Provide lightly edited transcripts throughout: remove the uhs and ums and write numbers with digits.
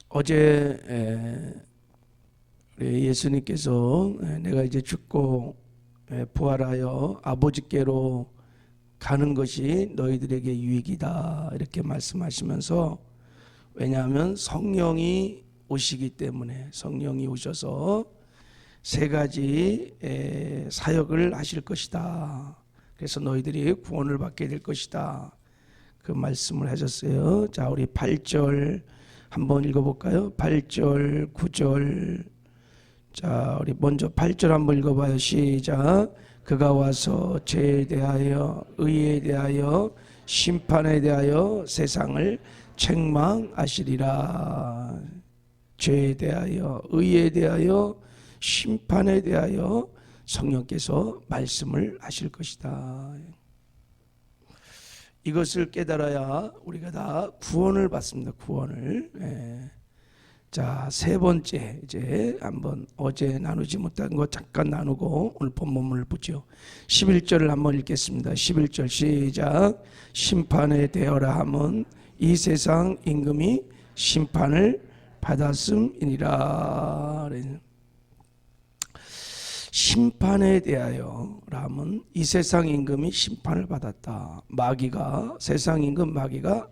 어제 우리 예수님께서 내가 이제 죽고 부활하여 아버지께로 가는 것이 너희들에게 유익이다 이렇게 말씀하시면서, 왜냐하면 성령이 오시기 때문에, 성령이 오셔서 세 가지 사역을 하실 것이다. 그래서 너희들이 구원을 받게 될 것이다. 그 말씀을 하셨어요. 자, 우리 8절 한번 읽어볼까요? 8절, 9절. 자, 우리 먼저 8절 한번 읽어봐요. 시작. 그가 와서 죄에 대하여, 의에 대하여, 심판에 대하여 세상을 책망하시리라. 죄에 대하여, 의에 대하여, 심판에 대하여 성령께서 말씀을 하실 것이다. 이것을 깨달아야 우리가 다 구원을 받습니다. 구원을. 자, 세 번째, 이제 한번 어제 나누지 못한 거 잠깐 나누고 오늘 본문을 보죠. 11절을 한번 읽겠습니다. 11절 시작. 심판에 대하라 함은 이 세상 임금이 심판을 받았음이니라. 심판에 대하여 라면 이 세상 임금이 심판을 받았다. 마귀가, 세상 임금 마귀가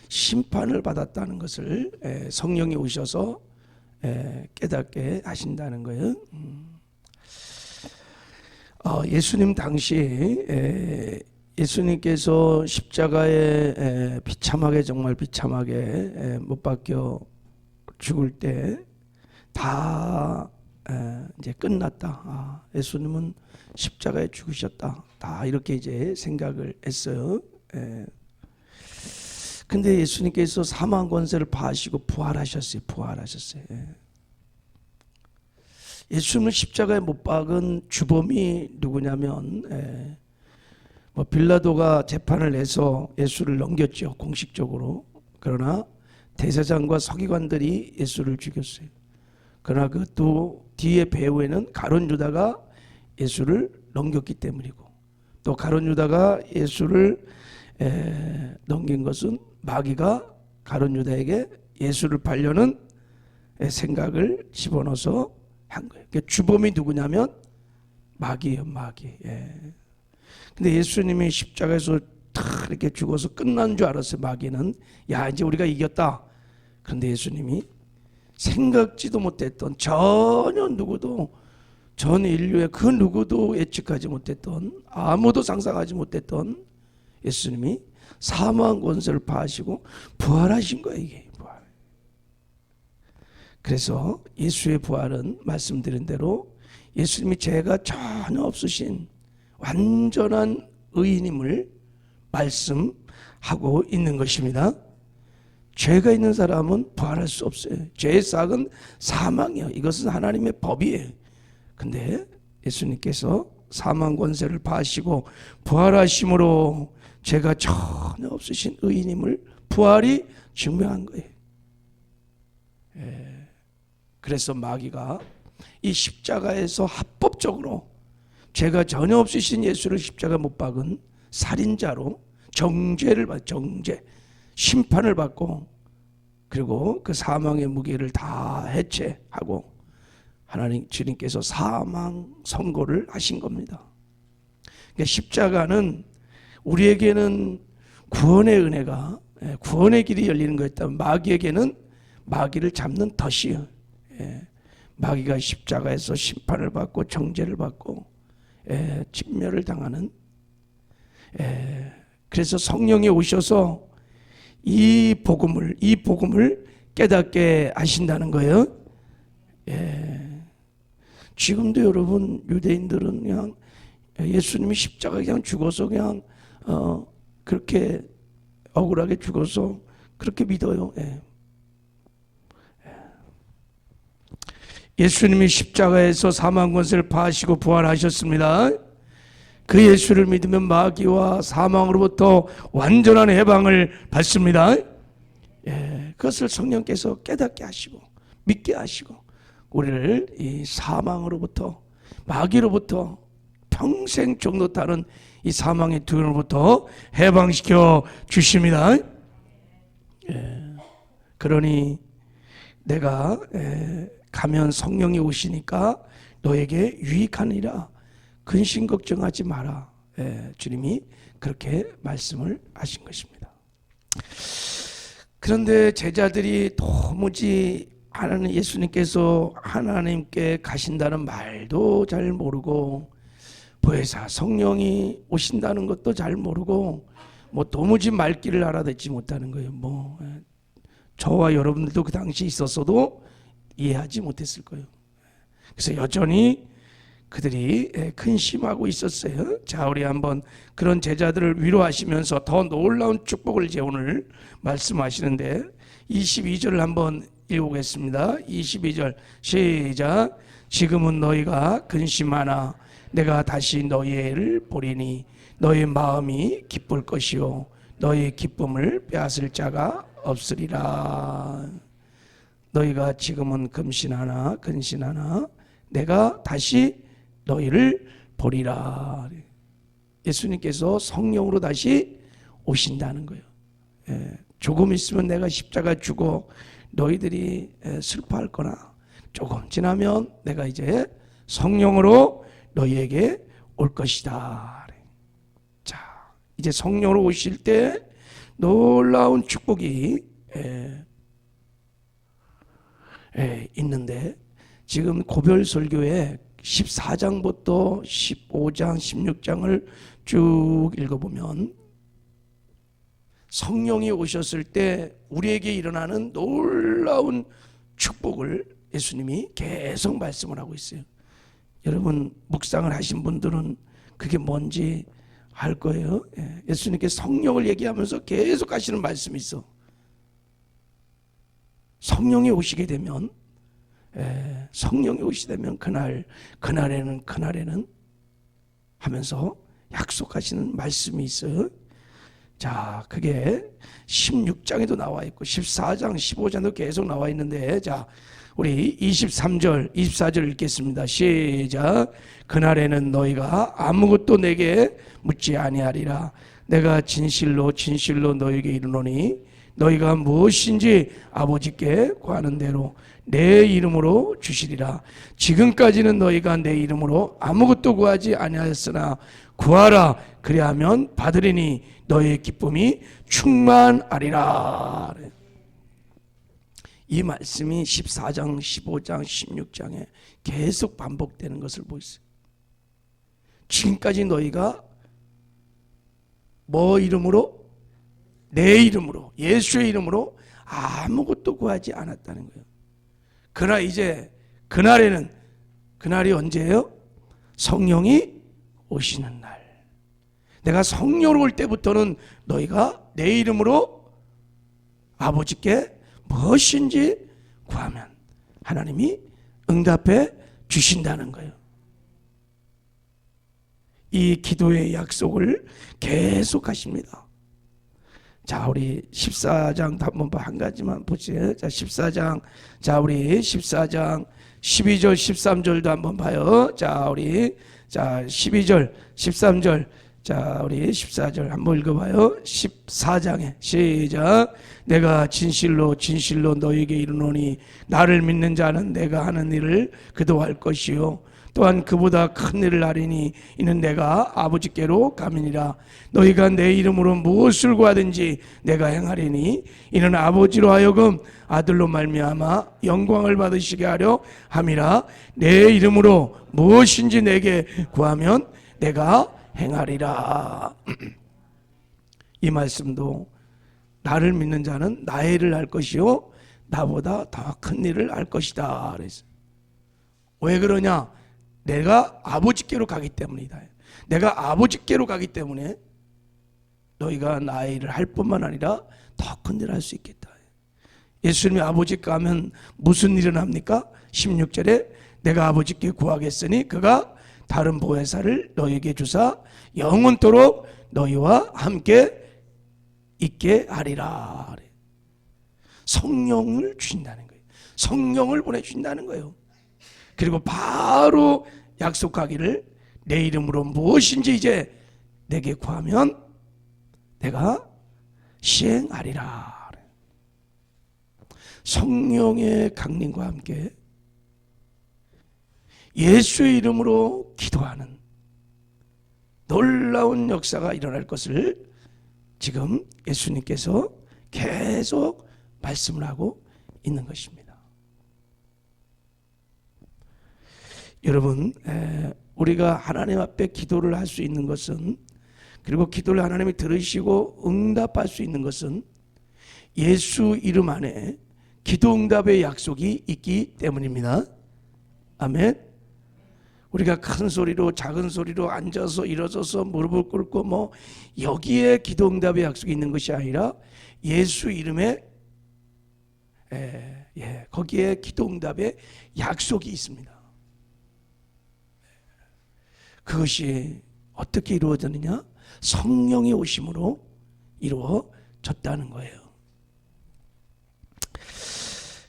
심판을 받았다는 것을 성령이 오셔서 깨닫게 하신다는 거예요. 예수님 당시 예수님께서 십자가에 비참하게, 정말 비참하게 못 박혀 죽을 때 다 이제 끝났다. 예수님은 십자가에 죽으셨다. 다 이렇게 이제 생각을 했어요. 근데 예수님께서 사망 권세를 파하시고 부활하셨어요. 부활하셨어요. 예수님을 십자가에 못 박은 주범이 누구냐면, 빌라도가 재판을 내서 예수를 넘겼죠. 공식적으로. 그러나 대제사장과 서기관들이 예수를 죽였어요. 그러나 그 또 뒤에 배후에는 가룟 유다가 예수를 넘겼기 때문이고, 또 가룟 유다가 예수를 넘긴 것은 마귀가 가룟 유다에게 예수를 팔려는 생각을 집어넣어서 한 거예요. 그러니까 주범이 누구냐면 마귀예요, 마귀. 근데 예수님이 십자가에서 탁 이렇게 죽어서 끝난 줄 알았어요. 마귀는 야, 이제 우리가 이겼다. 그런데 예수님이 생각지도 못했던, 전혀 누구도, 전 인류의 그 누구도 예측하지 못했던, 아무도 상상하지 못했던 예수님이 사망 권세를 파하시고 부활하신 거예요. 이게 부활. 그래서 예수의 부활은 말씀드린 대로 예수님이 죄가 전혀 없으신 완전한 의인임을 말씀하고 있는 것입니다. 죄가 있는 사람은 부활할 수 없어요. 죄의 삭은 사망이에요. 이것은 하나님의 법이에요. 근데 예수님께서 사망 권세를 파하시고 부활하심으로 죄가 전혀 없으신 의인임을 부활이 증명한 거예요. 그래서 마귀가 이 십자가에서 합법적으로 죄가 전혀 없으신 예수를 십자가 못 박은 살인자로 정죄를 받, 정죄, 심판을 받고, 그리고 그 사망의 무게를 다 해체하고 하나님 주님께서 사망 선고를 하신 겁니다. 그러니까 십자가는 우리에게는 구원의 은혜가, 구원의 길이 열리는 거였다면 마귀에게는 마귀를 잡는 덫이에요. 마귀가 십자가에서 심판을 받고 정죄를 받고 진멸을 당하는. 그래서 성령이 오셔서 이 복음을 깨닫게 하신다는 거예요. 지금도 여러분, 유대인들은 그냥 예수님이 십자가에 그냥 죽어서 그냥 그렇게 억울하게 죽어서 그렇게 믿어요. 예수님이 십자가에서 사망 권세를 파하시고 부활하셨습니다. 그 예수를 믿으면 마귀와 사망으로부터 완전한 해방을 받습니다. 그것을 성령께서 깨닫게 하시고 믿게 하시고 우리를 이 사망으로부터, 마귀로부터, 평생 종노타는 이 사망의 두려움으로부터 해방시켜 주십니다. 그러니 내가 가면 성령이 오시니까 너에게 유익하니라. 근심 걱정하지 마라. 주님이 그렇게 말씀을 하신 것입니다. 그런데 제자들이 도무지 하나님, 예수님께서 하나님께 가신다는 말도 잘 모르고 보혜사 성령이 오신다는 것도 잘 모르고 도무지 말귀를 알아듣지 못하는 거예요. 저와 여러분들도 그 당시 있었어도 이해하지 못했을 거예요. 그래서 여전히 그들이 근심하고 있었어요. 자, 우리 한번 그런 제자들을 위로하시면서 더 놀라운 축복을 이제 오늘 말씀하시는데 22절을 한번 읽어보겠습니다. 22절 시작. 지금은 너희가 근심하나 내가 다시 너희를 보리니 너희 마음이 기쁠 것이요 너희 기쁨을 빼앗을 자가 없으리라. 너희가 지금은 근심하나 내가 다시 너희를 보리라. 예수님께서 성령으로 다시 오신다는 거예요. 조금 있으면 내가 십자가 죽어 너희들이 슬퍼할 거나 조금 지나면 내가 이제 성령으로 너희에게 올 것이다. 자, 이제 성령으로 오실 때 놀라운 축복이 있는데 지금 고별설교에 14장부터 15장, 16장을 쭉 읽어보면 성령이 오셨을 때 우리에게 일어나는 놀라운 축복을 예수님이 계속 말씀을 하고 있어요. 여러분 묵상을 하신 분들은 그게 뭔지 알 거예요. 예수님께 성령을 얘기하면서 계속 하시는 말씀이 있어. 성령이 오시게 되면 그날에는 하면서 약속하시는 말씀이 있어요. 자, 그게 16장에도 나와 있고 14장, 15장도 계속 나와 있는데, 자, 우리 23절, 24절 읽겠습니다. 시작. 그날에는 너희가 아무것도 내게 묻지 아니하리라. 내가 진실로 너희에게 이르노니 너희가 무엇인지 아버지께 구하는 대로 내 이름으로 주시리라. 지금까지는 너희가 내 이름으로 아무것도 구하지 아니하였으나 구하라. 그리하면 받으리니 너희의 기쁨이 충만하리라. 이 말씀이 14장, 15장, 16장에 계속 반복되는 것을 보이세요. 지금까지 너희가 뭐 이름으로? 내 이름으로, 예수의 이름으로 아무것도 구하지 않았다는 거예요. 그러나 이제 그날이 언제예요? 성령이 오시는 날. 내가 성령으로 올 때부터는 너희가 내 이름으로 아버지께 무엇인지 구하면 하나님이 응답해 주신다는 거예요. 이 기도의 약속을 계속 하십니다. 자, 우리 14장 한번 한 가지만 보세요. 자, 14장. 자, 우리 14장 12절, 13절도 한번 봐요. 자, 우리 12절, 13절. 자, 우리 14절 한번 읽어봐요. 14장에 시작. 내가 진실로 너희에게 이르노니 나를 믿는 자는 내가 하는 일을 그도 할 것이요 또한 그보다 큰 일을 하리니 이는 내가 아버지께로 가미니라. 너희가 내 이름으로 무엇을 구하든지 내가 행하리니 이는 아버지로 하여금 아들로 말미암아 영광을 받으시게 하려 함이라. 내 이름으로 무엇인지 내게 구하면 내가 행하리라. 이 말씀도 나를 믿는 자는 나의 일을 할 것이요 나보다 더 큰 일을 할 것이다 그랬어요. 왜 그러냐? 내가 아버지께로 가기 때문이다. 내가 아버지께로 가기 때문에 너희가 나의 일을 할 뿐만 아니라 더 큰 일을 할 수 있겠다. 예수님이 아버지께 가면 무슨 일을 합니까? 16절에 내가 아버지께 구하겠으니 그가 다른 보혜사를 너희에게 주사 영원토록 너희와 함께 있게 하리라. 성령을 주신다는 거예요. 성령을 보내주신다는 거예요. 그리고 바로 약속하기를 내 이름으로 무엇인지 이제 내게 구하면 내가 시행하리라. 성령의 강림과 함께 예수의 이름으로 기도하는 놀라운 역사가 일어날 것을 지금 예수님께서 계속 말씀을 하고 있는 것입니다. 여러분, 우리가 하나님 앞에 기도를 할 수 있는 것은, 그리고 기도를 하나님이 들으시고 응답할 수 있는 것은 예수 이름 안에 기도 응답의 약속이 있기 때문입니다. 아멘. 우리가 큰 소리로 작은 소리로 앉아서 일어서서 무릎을 꿇고 뭐 여기에 기도 응답의 약속이 있는 것이 아니라 예수 이름에 거기에 기도 응답의 약속이 있습니다. 그것이 어떻게 이루어졌느냐? 성령이 오심으로 이루어졌다는 거예요.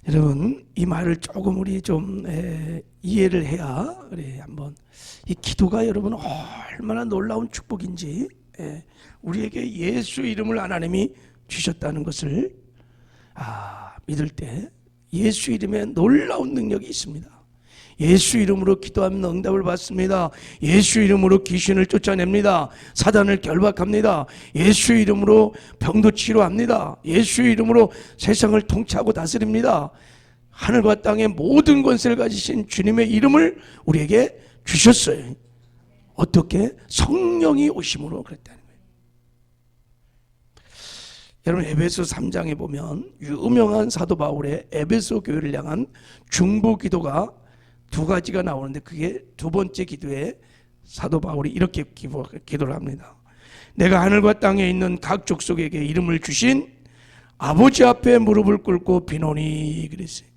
여러분, 이 말을 조금 우리 좀 이해를 해야 우리 한번 이 기도가 여러분 얼마나 놀라운 축복인지, 우리에게 예수 이름을 하나님이 주셨다는 것을 믿을 때 예수 이름에 놀라운 능력이 있습니다. 예수 이름으로 기도하면 응답을 받습니다. 예수 이름으로 귀신을 쫓아냅니다. 사단을 결박합니다. 예수 이름으로 병도 치료합니다. 예수 이름으로 세상을 통치하고 다스립니다. 하늘과 땅의 모든 권세를 가지신 주님의 이름을 우리에게 주셨어요. 어떻게? 성령이 오심으로 그랬다는 거예요. 여러분, 에베소 3장에 보면 유명한 사도 바울의 에베소 교회를 향한 중보 기도가 두 가지가 나오는데, 그게 두 번째 기도에 사도 바울이 이렇게 기도를 합니다. 내가 하늘과 땅에 있는 각 족속에게 이름을 주신 아버지 앞에 무릎을 꿇고 비노니 그랬어요.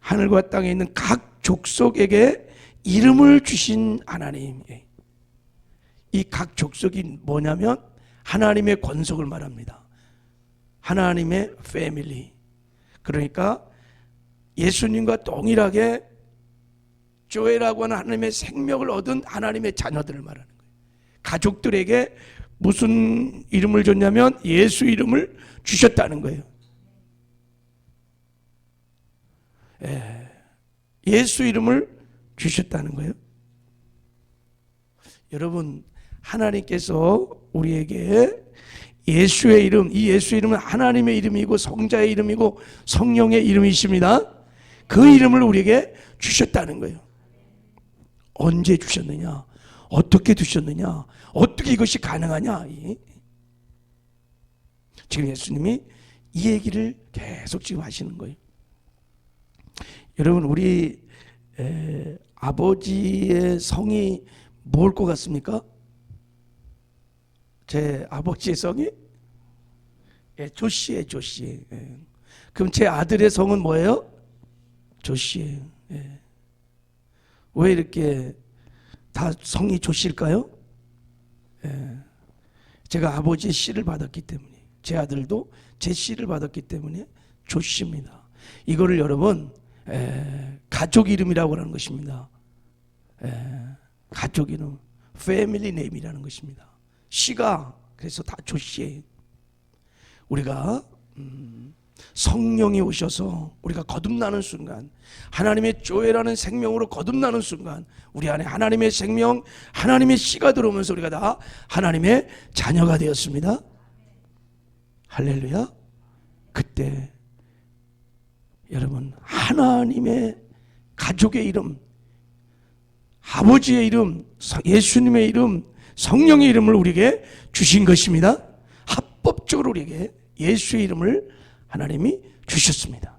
하늘과 땅에 있는 각 족속에게 이름을 주신 하나님. 이 각 족속이 뭐냐면 하나님의 권속을 말합니다. 하나님의 패밀리. 그러니까 예수님과 동일하게 조회라고 하는 하나님의 생명을 얻은 하나님의 자녀들을 말하는 거예요. 가족들에게 무슨 이름을 줬냐면 예수 이름을 주셨다는 거예요. 예수 이름을 주셨다는 거예요. 여러분, 하나님께서 우리에게 예수의 이름, 이 예수 이름은 하나님의 이름이고 성자의 이름이고 성령의 이름이십니다. 그 이름을 우리에게 주셨다는 거예요. 언제 주셨느냐? 어떻게 주셨느냐? 어떻게 이것이 가능하냐? 지금 예수님이 이 얘기를 계속 지금 하시는 거예요. 여러분, 우리 아버지의 성이 뭘 것 같습니까? 제 아버지의 성이 조씨예요, 조씨. 그럼 제 아들의 성은 뭐예요? 조씨예요. 왜 이렇게 다 성이 조씨일까요? 제가 아버지의 씨를 받았기 때문에, 제 아들도 제 씨를 받았기 때문에 조씨입니다. 이거를 여러분 가족 이름이라고 하는 것입니다. 가족 이름, 패밀리 네임이라는 것입니다. 씨가 그래서 다 조씨예요. 우리가 성령이 오셔서 우리가 거듭나는 순간, 하나님의 조회라는 생명으로 거듭나는 순간 우리 안에 하나님의 생명, 하나님의 씨가 들어오면서 우리가 다 하나님의 자녀가 되었습니다. 할렐루야. 그때 여러분, 하나님의 가족의 이름, 아버지의 이름, 예수님의 이름, 성령의 이름을 우리에게 주신 것입니다. 합법적으로 우리에게 예수의 이름을 하나님이 주셨습니다.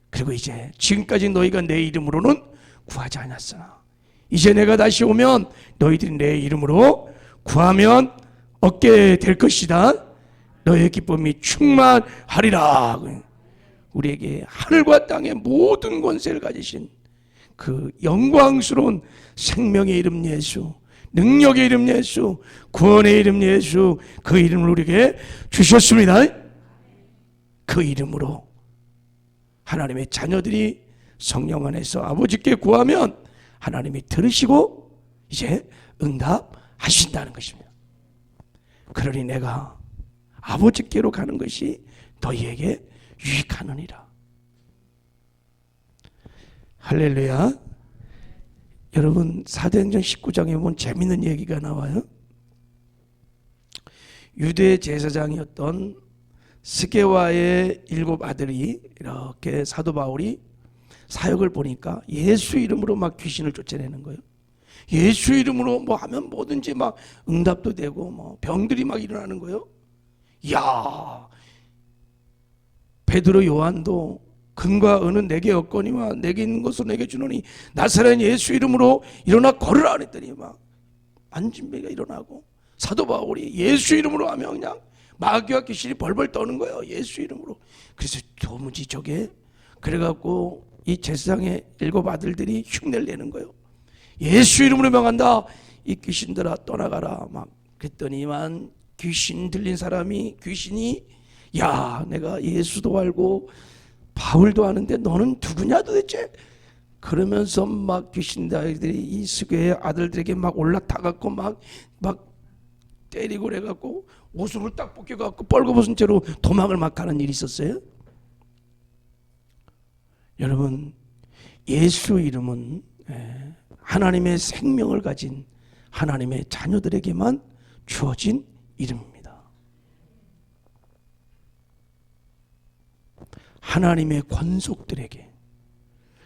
그리고 이제 지금까지 너희가 내 이름으로는 구하지 않았으나 이제 내가 다시 오면 너희들이 내 이름으로 구하면 얻게 될 것이다. 너희의 기쁨이 충만하리라. 우리에게 하늘과 땅의 모든 권세를 가지신 그 영광스러운 생명의 이름 예수, 능력의 이름 예수, 구원의 이름 예수, 그 이름을 우리에게 주셨습니다. 그 이름으로 하나님의 자녀들이 성령 안에서 아버지께 구하면 하나님이 들으시고 이제 응답하신다는 것입니다. 그러니 내가 아버지께로 가는 것이 너희에게 유익하느니라. 할렐루야. 여러분 사도행전 19장에 보면 재밌는 얘기가 나와요. 유대 제사장이었던 스게와의 7 아들이 이렇게 사도 바울이 사역을 보니까 예수 이름으로 막 귀신을 쫓아내는 거예요. 예수 이름으로 뭐 하면 뭐든지 막 응답도 되고 뭐 병들이 막 일어나는 거예요. 야, 베드로 요한도 금과 은은 내게 없거니와 내게 있는 것을 내게 주노니 나사렛 예수 이름으로 일어나 걸으라 그랬더니 막 안진뱅이가 일어나고, 사도 바울이 예수 이름으로 하면 그냥 마귀와 귀신이 벌벌 떠는 거예요. 예수 이름으로. 그래서 도무지 저게, 그래갖고 이 제사장의 7 아들들이 흉내를 내는 거예요. 예수 이름으로 명한다. 이 귀신들아 떠나가라. 막 그랬더니만 귀신 들린 사람이, 귀신이 야, 내가 예수도 알고 바울도 아는데 너는 누구냐 도대체? 그러면서 막 귀신들이 이 스게의 아들들에게 막 올라타갖고 막 때리고 그래갖고 옷을 딱 벗겨갖고 뻘거벗은 채로 도망을 막 가는 일이 있었어요. 여러분, 예수 이름은 하나님의 생명을 가진 하나님의 자녀들에게만 주어진 이름입니다. 하나님의 권속들에게,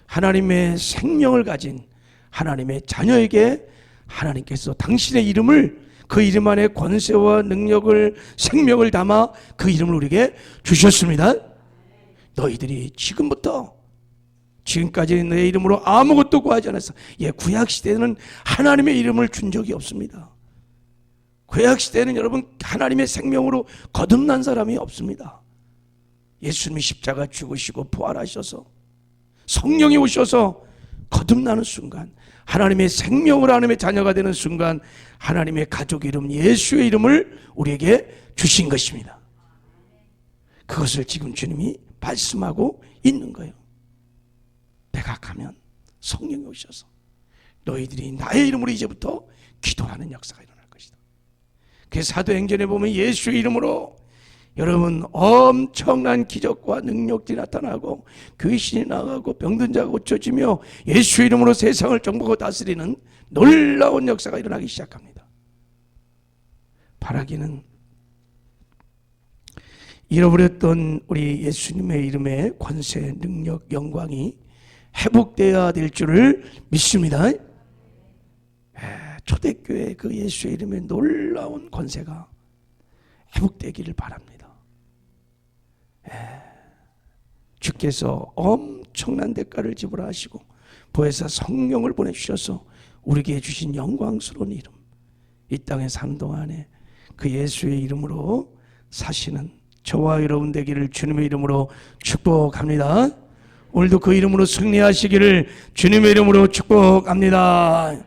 하나님의 생명을 가진 하나님의 자녀에게 하나님께서 당신의 이름을, 그 이름 안에 권세와 능력을, 생명을 담아 그 이름을 우리에게 주셨습니다. 너희들이 지금까지 내 이름으로 아무것도 구하지 않았어. 구약시대에는 하나님의 이름을 준 적이 없습니다. 구약시대에는 여러분 하나님의 생명으로 거듭난 사람이 없습니다. 예수님이 십자가 죽으시고 부활하셔서 성령이 오셔서 거듭나는 순간, 하나님의 생명으로 하나님의 자녀가 되는 순간 하나님의 가족 이름 예수의 이름을 우리에게 주신 것입니다. 그것을 지금 주님이 말씀하고 있는 거예요. 내가 가면 성령이 오셔서 너희들이 나의 이름으로 이제부터 기도하는 역사가 일어날 것이다. 그래서 사도행전에 보면 예수의 이름으로 여러분 엄청난 기적과 능력들이 나타나고 귀신이 나가고 병든 자가 고쳐지며 예수 이름으로 세상을 정복하고 다스리는 놀라운 역사가 일어나기 시작합니다. 바라기는 잃어버렸던 우리 예수님의 이름의 권세, 능력, 영광이 회복되어야 될 줄을 믿습니다. 초대교회 그 예수의 이름의 놀라운 권세가 회복되기를 바랍니다. 주께서 엄청난 대가를 지불하시고 보혜사 성령을 보내주셔서 우리에게 주신 영광스러운 이름, 이 땅에 사는 동안에 그 예수의 이름으로 사시는 저와 여러분 되기를 주님의 이름으로 축복합니다. 오늘도 그 이름으로 승리하시기를 주님의 이름으로 축복합니다.